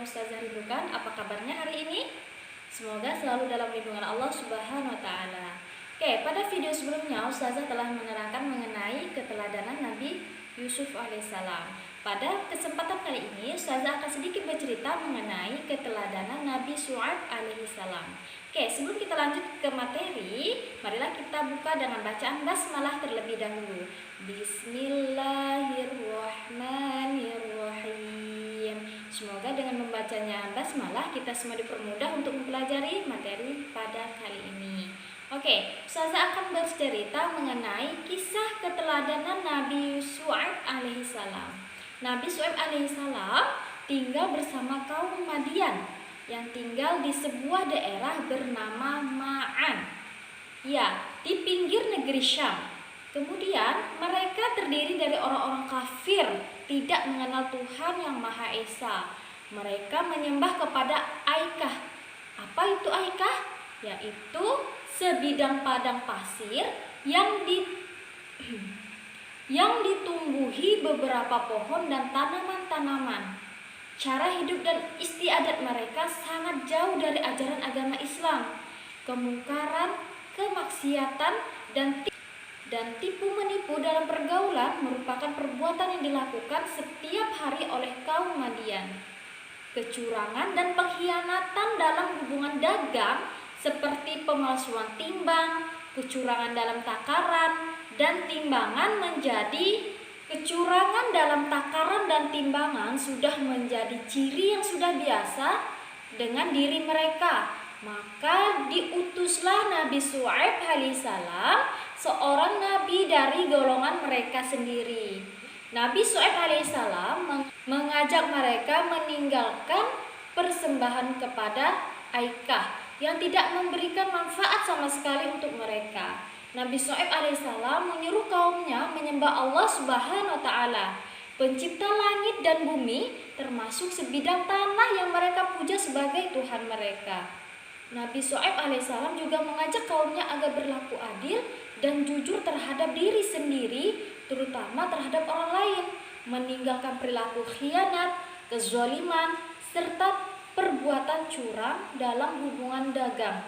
Ustazah rindukan. Apa kabarnya hari ini? Semoga selalu dalam lindungan Allah Subhanahu wa taala. Oke, pada video sebelumnya Ustazah telah menerangkan mengenai keteladanan Nabi Yusuf alaihissalam. Pada kesempatan kali ini Ustazah akan sedikit bercerita mengenai keteladanan Nabi Syuaib alaihissalam. Oke, sebelum kita lanjut ke materi, marilah kita buka dengan bacaan basmalah terlebih dahulu. Bismillahirrahmanirrahim. Semoga dengan membacanya basmalah kita semua dipermudah untuk mempelajari materi pada kali ini. Oke, Ustazah akan bercerita mengenai kisah keteladanan Nabi Syuaib alaihissalam. Nabi Syuaib alaihissalam tinggal bersama kaum Madian yang tinggal di sebuah daerah bernama Ma'an, ya, di pinggir negeri Syam. Kemudian mereka terdiri dari orang-orang kafir, tidak mengenal Tuhan yang Maha Esa. Mereka menyembah kepada Aikah. Apa itu Aikah? Yaitu sebidang padang pasir yang ditumbuhi beberapa pohon dan tanaman-tanaman. Cara hidup dan istiadat mereka sangat jauh dari ajaran agama Islam. Kemungkaran, kemaksiatan, dan tipu menipu dalam pergaulan merupakan perbuatan yang dilakukan setiap hari oleh kaum Madian. Kecurangan dan pengkhianatan dalam hubungan dagang seperti pemalsuan timbang, kecurangan dalam takaran dan timbangan sudah menjadi ciri yang sudah biasa dengan diri mereka. Maka diutuslah Nabi Syuaib alaihissalam, seorang nabi dari golongan mereka sendiri. Nabi Syuaib alaihissalam mengajak mereka meninggalkan persembahan kepada Aikah yang tidak memberikan manfaat sama sekali untuk mereka. Nabi Syuaib alaihissalam menyuruh kaumnya menyembah Allah Subhanahu wa taala, pencipta langit dan bumi, termasuk sebidang tanah yang mereka puja sebagai Tuhan mereka. Nabi Syuaib alaihissalam juga mengajak kaumnya agar berlaku adil dan jujur terhadap diri sendiri, terutama terhadap orang lain, meninggalkan perilaku khianat, kezaliman, serta perbuatan curang dalam hubungan dagang,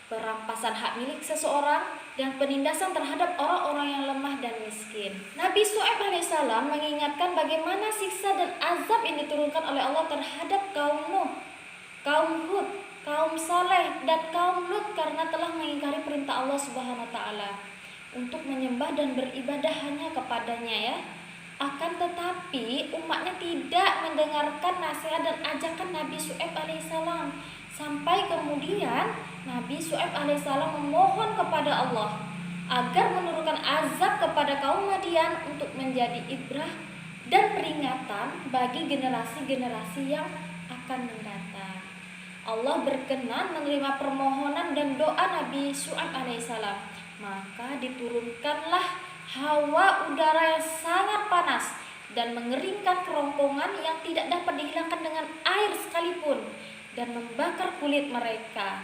perampasan hak milik seseorang, dan penindasan terhadap orang-orang yang lemah dan miskin. Nabi Syuaib alaihissalam mengingatkan bagaimana siksa dan azab yang diturunkan oleh Allah terhadap kaum Nuh, kaum Hud, kaum Saleh, dan kaum Lut karena telah mengingkari perintah Allah Subhanahu wa taala untuk menyembah dan beribadah hanya kepadanya, ya. Akan tetapi umatnya tidak mendengarkan nasihat dan ajakan Nabi Syuaib alaihissalam. Sampai kemudian Nabi Syuaib alaihissalam memohon kepada Allah agar menurunkan azab kepada kaum Madian untuk menjadi ibrah dan peringatan bagi generasi-generasi yang akan mendatang. Allah berkenan menerima permohonan dan doa Nabi Syuaib alaihissalam. Maka diturunkanlah hawa udara yang sangat panas dan mengeringkan kerongkongan yang tidak dapat dihilangkan dengan air sekalipun dan membakar kulit mereka.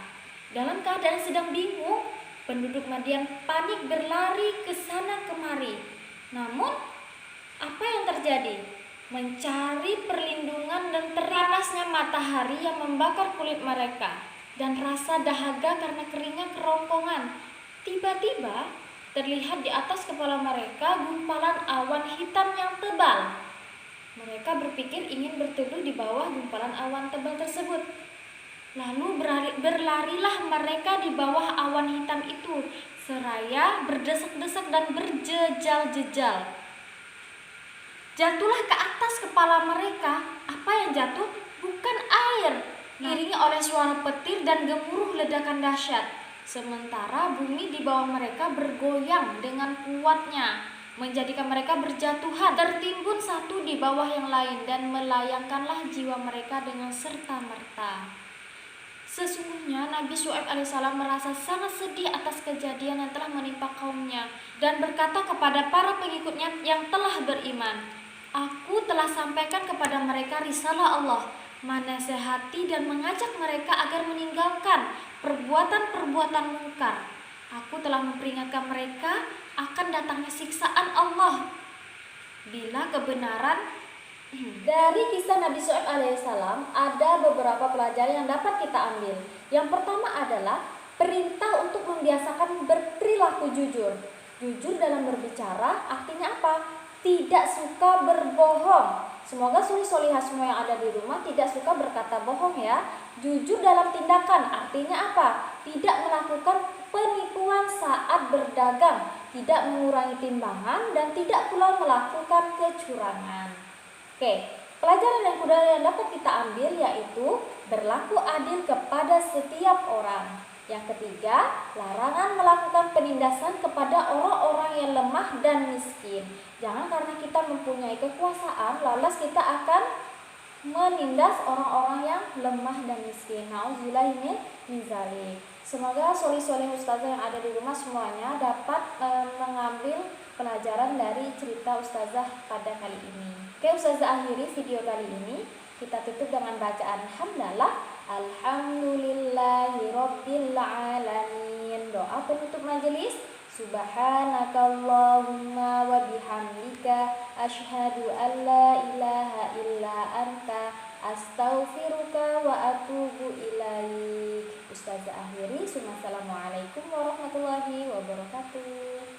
Dalam keadaan sedang bingung, penduduk Madian panik berlari ke sana kemari. Namun, apa yang terjadi? Mencari perlindungan dan terpanasnya matahari yang membakar kulit mereka dan rasa dahaga karena keringnya kerongkongan. Tiba-tiba terlihat di atas kepala mereka gumpalan awan hitam yang tebal. Mereka berpikir ingin berteduh di bawah gumpalan awan tebal tersebut. Lalu berlarilah mereka di bawah awan hitam itu, seraya berdesak-desak dan berjejal-jejal. Jatuhlah ke atas kepala mereka. Apa yang jatuh? Bukan air, diiringi oleh suara petir dan gemuruh ledakan dahsyat. Sementara bumi di bawah mereka bergoyang dengan kuatnya, menjadikan mereka berjatuhan, tertimbun satu di bawah yang lain, dan melayangkanlah jiwa mereka dengan serta-merta. Sesungguhnya Nabi Syuaib alaihissalam merasa sangat sedih atas kejadian yang telah menimpa kaumnya dan berkata kepada para pengikutnya yang telah beriman, "Aku telah sampaikan kepada mereka risalah Allah, menasehati dan mengajak mereka agar meninggalkan perbuatan-perbuatan mungkar. Aku telah memperingatkan mereka akan datangnya siksaan Allah bila kebenaran Dari kisah Nabi Syuaib alaihissalam ada beberapa pelajaran yang dapat kita ambil. Yang pertama adalah perintah untuk membiasakan berperilaku jujur. Jujur dalam berbicara artinya apa? Tidak suka berbohong. Semoga suri solihah semua yang ada di rumah tidak suka berkata bohong ya. Jujur dalam tindakan artinya apa? Tidak melakukan penipuan saat berdagang, tidak mengurangi timbangan, dan tidak pula melakukan kecurangan. Oke, pelajaran yang kedua yang dapat kita ambil yaitu berlaku adil kepada setiap orang. Yang ketiga, larangan melakukan penindasan kepada orang-orang yang lemah dan miskin. Jangan karena kita mempunyai kekuasaan, lantas kita akan menindas orang-orang yang lemah dan miskin. Nauzubillah min dzalik. Semoga soli-soli ustazah yang ada di rumah semuanya dapat mengambil pelajaran dari cerita ustazah pada kali ini. Oke, ustazah akhiri video kali ini. Kita tutup dengan bacaan hamdalah. Alhamdulillahi rabbil alamin. Doa penutup majelis. Subhanakallahumma wa bihamdika asyhadu an la ilaha illa anta astaghfiruka wa atubu ilaik. Ustazah akhiri. Assalamualaikum warahmatullahi wabarakatuh.